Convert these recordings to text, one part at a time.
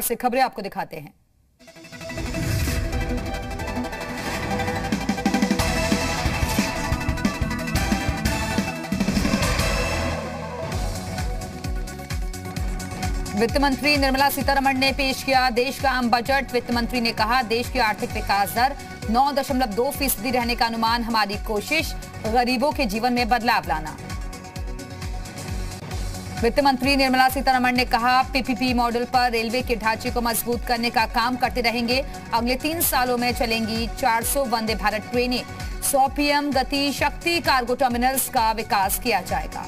से खबरें आपको दिखाते हैं। वित्त मंत्री निर्मला सीतारमण ने पेश किया देश का आम बजट। वित्त मंत्री ने कहा, देश की आर्थिक विकास दर 9.2% रहने का अनुमान हमारी कोशिश, गरीबों के जीवन में बदलाव लाना। वित्त मंत्री निर्मला सीतारमण ने कहा, पीपीपी मॉडल पर रेलवे के ढांचे को मजबूत करने का काम करते रहेंगे। अगले 3 सालों में चलेंगी 400 वंदे भारत ट्रेनें। 100 पीएम गति शक्ति कार्गो टर्मिनल्स का विकास किया जाएगा।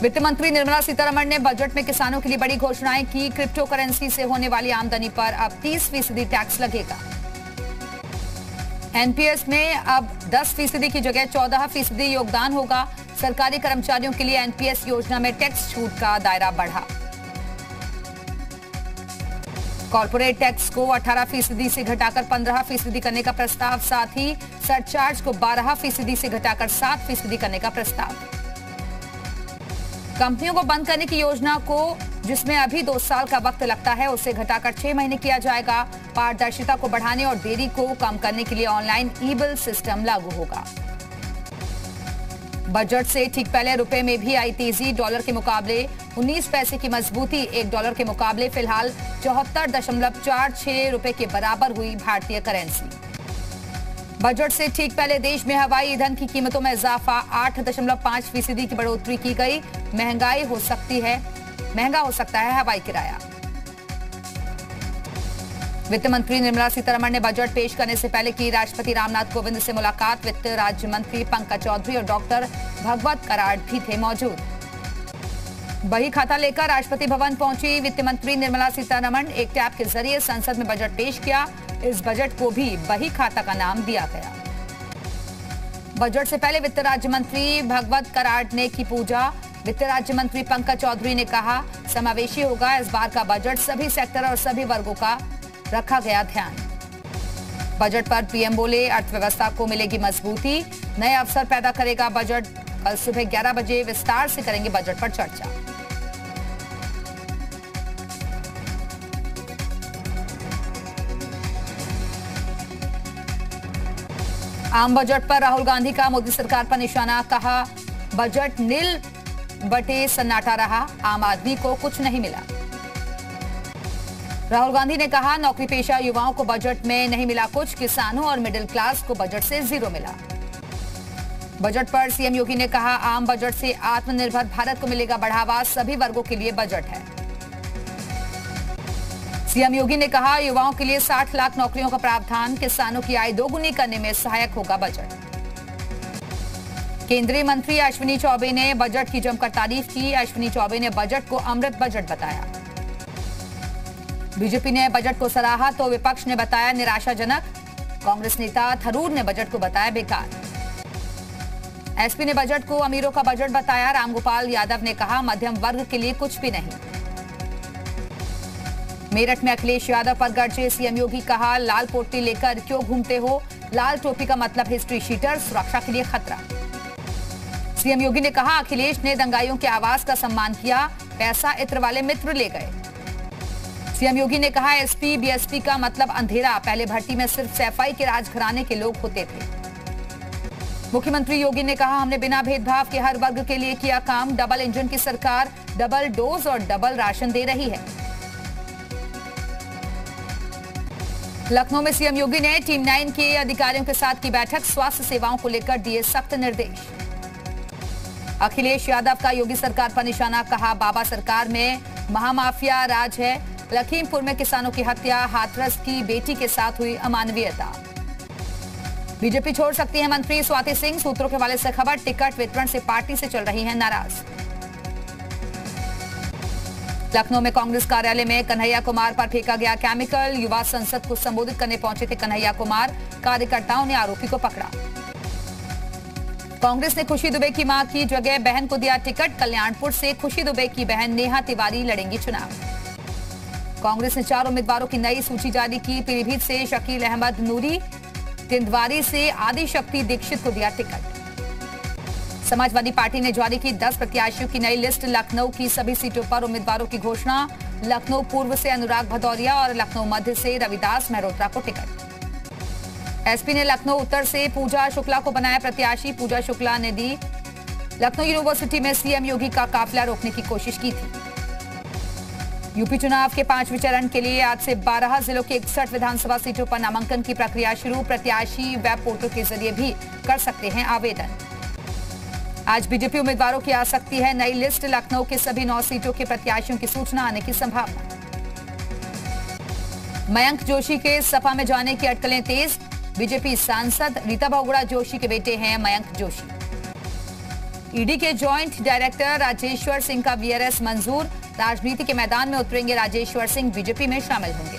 वित्त मंत्री निर्मला सीतारमण ने बजट में किसानों के लिए बड़ी घोषणाएं की। क्रिप्टो करेंसी से होने वाली आमदनी पर अब 30% टैक्स लगेगा। एनपीएस में अब 10% की जगह 14% योगदान होगा। सरकारी कर्मचारियों के लिए एनपीएस योजना में टैक्स छूट का दायरा बढ़ा। कॉर्पोरेट टैक्स को 18% से घटाकर 15% करने का प्रस्ताव, साथ ही सरचार्ज को 12% से घटाकर 7% करने का प्रस्ताव। कंपनियों को बंद करने की योजना को, जिसमें अभी 2 साल का वक्त लगता है, उसे घटाकर 6 महीने किया जाएगा। पारदर्शिता को बढ़ाने और देरी को कम करने के लिए ऑनलाइन ई-बिल सिस्टम लागू होगा। बजट से ठीक पहले रुपए में भी आई तेजी। डॉलर के मुकाबले 19 पैसे की मजबूती। $1 के मुकाबले फिलहाल 74.46 रुपए के बराबर हुई भारतीय करेंसी। बजट से ठीक पहले देश में हवाई ईंधन की कीमतों में इजाफा। 8.5% की बढ़ोतरी की गई। महंगा हो सकता है हवाई किराया। वित्त मंत्री निर्मला सीतारमण ने बजट पेश करने से पहले की राष्ट्रपति रामनाथ कोविंद से मुलाकात। वित्त राज्य मंत्री पंकज चौधरी और डॉक्टर भगवत कराड़ भी थे मौजूद। बही खाता लेकर राष्ट्रपति भवन पहुंची वित्त मंत्री निर्मला सीतारमण। एक टैब के जरिए संसद में बजट पेश किया। इस बजट को भी बही खाता का नाम दिया गया। बजट से पहले वित्त राज्य मंत्री भगवत कराड़ ने की पूजा। वित्त राज्य मंत्री पंकज चौधरी ने कहा, समावेशी होगा इस बार का बजट। सभी सेक्टर और सभी वर्गों का रखा गया ध्यान। बजट पर पीएम बोले, अर्थव्यवस्था को मिलेगी मजबूती, नए अवसर पैदा करेगा बजट। कल सुबह 11 बजे विस्तार से करेंगे बजट पर चर्चा। आम बजट पर राहुल गांधी का मोदी सरकार पर निशाना। कहा, बजट नील बटे सन्नाटा रहा, आम आदमी को कुछ नहीं मिला। राहुल गांधी ने कहा, नौकरी पेशा युवाओं को बजट में नहीं मिला कुछ, किसानों और मिडिल क्लास को बजट से 0 मिला। बजट पर सीएम योगी ने कहा, आम बजट से आत्मनिर्भर भारत को मिलेगा बढ़ावा, सभी वर्गों के लिए बजट है। सीएम योगी ने कहा, युवाओं के लिए 60 लाख नौकरियों का प्रावधान, किसानों की आय दोगुनी करने में सहायक होगा बजट। केंद्रीय मंत्री अश्विनी चौबे ने बजट की जमकर तारीफ की। अश्विनी चौबे ने बजट को अमृत बजट बताया। बीजेपी ने बजट को सराहा तो विपक्ष ने बताया निराशाजनक। कांग्रेस नेता थरूर ने बजट को बताया बेकार। एसपी ने बजट को अमीरों का बजट बताया। रामगोपाल यादव ने कहा, मध्यम वर्ग के लिए कुछ भी नहीं। मेरठ में अखिलेश यादव पर गरजे सीएम योगी। कहा, लाल पोटली लेकर क्यों घूमते हो, लाल टोपी का मतलब हिस्ट्री शीटर, सुरक्षा के लिए खतरा। सीएम योगी ने कहा, अखिलेश ने दंगाइयों के आवाज का सम्मान किया, पैसा इत्र वाले मित्र ले गए। सीएम योगी ने कहा, एसपी बीएसपी का मतलब अंधेरा, पहले भर्ती में सिर्फ सैफई के राजघराने के लोग होते थे। मुख्यमंत्री योगी ने कहा, हमने बिना भेदभाव के हर वर्ग के लिए किया काम। डबल इंजन की सरकार डबल डोज और डबल राशन दे रही है। लखनऊ में सीएम योगी ने टीम 9 के अधिकारियों के साथ की बैठक। स्वास्थ्य सेवाओं को लेकर दिए सख्त निर्देश। अखिलेश यादव का योगी सरकार पर निशाना। कहा, बाबा सरकार में महामाफिया राज है। लखीमपुर में किसानों की हत्या, हाथरस की बेटी के साथ हुई अमानवीयता। बीजेपी छोड़ सकती है मंत्री स्वाति सिंह। सूत्रों के हवाले से खबर। टिकट वितरण से पार्टी से चल रही हैं नाराज। लखनऊ में कांग्रेस कार्यालय में कन्हैया कुमार पर फेंका गया केमिकल। युवा संसद को संबोधित करने पहुंचे थे कन्हैया कुमार। कार्यकर्ताओं ने आरोपी को पकड़ा। कांग्रेस ने खुशी दुबे की मां की जगह बहन को दिया टिकट। कल्याणपुर से खुशी दुबे की बहन नेहा तिवारी लड़ेंगी चुनाव। कांग्रेस ने 4 उम्मीदवारों की नई सूची जारी की। पीलीभीत से शकील अहमद नूरी, तिंदवारी से आदिशक्ति दीक्षित को दिया टिकट। समाजवादी पार्टी ने जारी की 10 प्रत्याशियों की नई लिस्ट। लखनऊ की सभी सीटों पर उम्मीदवारों की घोषणा। लखनऊ पूर्व से अनुराग भदौरिया और लखनऊ मध्य से रविदास मेहरोत्रा को टिकट। एसपी ने लखनऊ उत्तर से पूजा शुक्ला को बनाया प्रत्याशी। पूजा शुक्ला ने दी लखनऊ यूनिवर्सिटी में सीएम योगी का काफिला रोकने की कोशिश की थी। यूपी चुनाव के 5वें चरण के लिए आज से 12 जिलों की 61 विधानसभा सीटों पर नामांकन की प्रक्रिया शुरू। प्रत्याशी वेब पोर्टल के जरिए भी कर सकते हैं आवेदन। आज बीजेपी उम्मीदवारों की आ सकती है नई लिस्ट। लखनऊ के सभी 9 सीटों के प्रत्याशियों की सूचना आने की संभावना। मयंक जोशी के सपा में जाने की अटकलें तेज। बीजेपी सांसद रीता बहुगुणा जोशी के बेटे हैं मयंक जोशी। ईडी के जॉइंट डायरेक्टर राजेश्वर सिंह का वीआरएस मंजूर। राजनीति के मैदान में उतरेंगे राजेश्वर सिंह, बीजेपी में शामिल होंगे।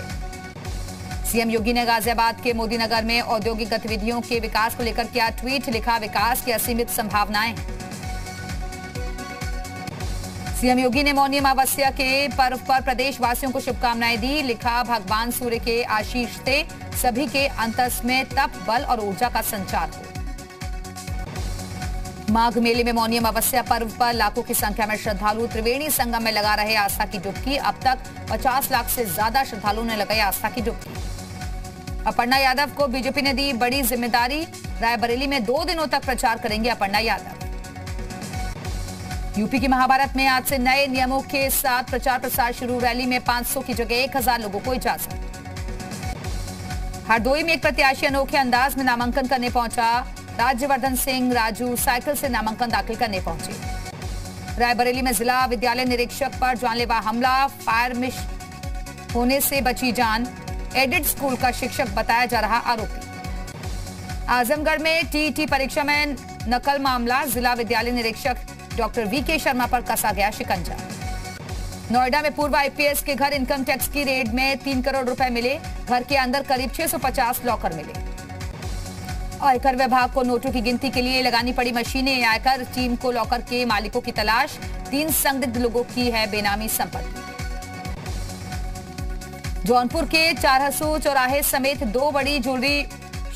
सीएम योगी ने गाजियाबाद के मोदी नगर में औद्योगिक गतिविधियों के विकास को लेकर किया ट्वीट। लिखा, विकास की असीमित संभावनाएं। सीएम योगी ने मौनी अमावस्या के पर्व पर प्रदेशवासियों को शुभकामनाएं दी। लिखा, भगवान सूर्य के आशीष से सभी के अंतस में तप, बल और ऊर्जा का संचार हो। माघ मेले में मौनी अमावस्या पर्व पर लाखों की संख्या में श्रद्धालु त्रिवेणी संगम में लगा रहे आस्था की डुबकी। अब तक 50 लाख से ज्यादा श्रद्धालुओं ने लगाई आस्था की डुबकी। अपर्णा यादव को बीजेपी ने दी बड़ी जिम्मेदारी। रायबरेली में 2 दिनों तक प्रचार करेंगे अपर्णा यादव। यूपी की महाभारत में आज से नए नियमों के साथ प्रचार प्रसार शुरू। रैली में 500 की जगह 1000 लोगों को इजाजत। हरदोई में एक प्रत्याशी अनोखे अंदाज में नामांकन करने पहुंचा। राज्यवर्धन सिंह राजू साइकिल से नामांकन दाखिल करने पहुंचे। रायबरेली में जिला विद्यालय निरीक्षक पर जानलेवा हमला। फायर मिश होने से बची जान। एडिड स्कूल का शिक्षक बताया जा रहा आरोपी। आजमगढ़ में टीईटी परीक्षा में नकल मामला। जिला विद्यालय निरीक्षक डॉक्टर वीके शर्मा पर कसा गया शिकंजा। नोएडा में पूर्व आईपीएस के घर इनकम टैक्स की रेड में 3 करोड़ रुपए मिले। घर के अंदर करीब 650 लॉकर मिले। आयकर विभाग को नोटों की गिनती के लिए लगानी पड़ी मशीनें। आयकर टीम को लॉकर के मालिकों की तलाश। 3 संदिग्ध लोगों की है बेनामी संपत्ति। जौनपुर के चारहसू चौराहे समेत 2 बड़ी ज्वेलरी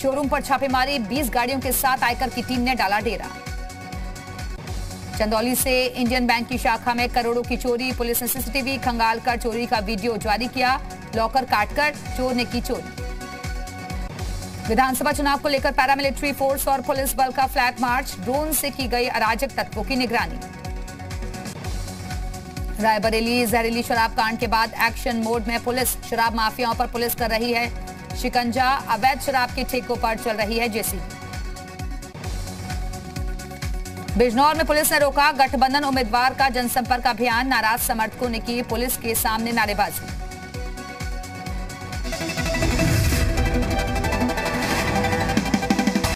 शोरूम पर छापेमारी। 20 गाड़ियों के साथ आयकर की टीम ने डाला डेरा। चंदौली से इंडियन बैंक की शाखा में करोड़ों की चोरी। पुलिस ने सीसीटीवी खंगालकर चोरी का वीडियो जारी किया। लॉकर काटकर चोर ने की चोरी। विधानसभा चुनाव को लेकर पैरामिलिट्री फोर्स और पुलिस बल का फ्लैग मार्च। ड्रोन से की गई अराजक तत्वों की निगरानी। रायबरेली जहरीली शराब कांड के बाद एक्शन मोड में पुलिस। शराब माफियाओं पर पुलिस कर रही है शिकंजा। अवैध शराब के ठेकों पर चल रही है जेसीबी। बिजनौर में पुलिस ने रोका गठबंधन उम्मीदवार का जनसंपर्क अभियान। नाराज समर्थकों ने की पुलिस के सामने नारेबाजी।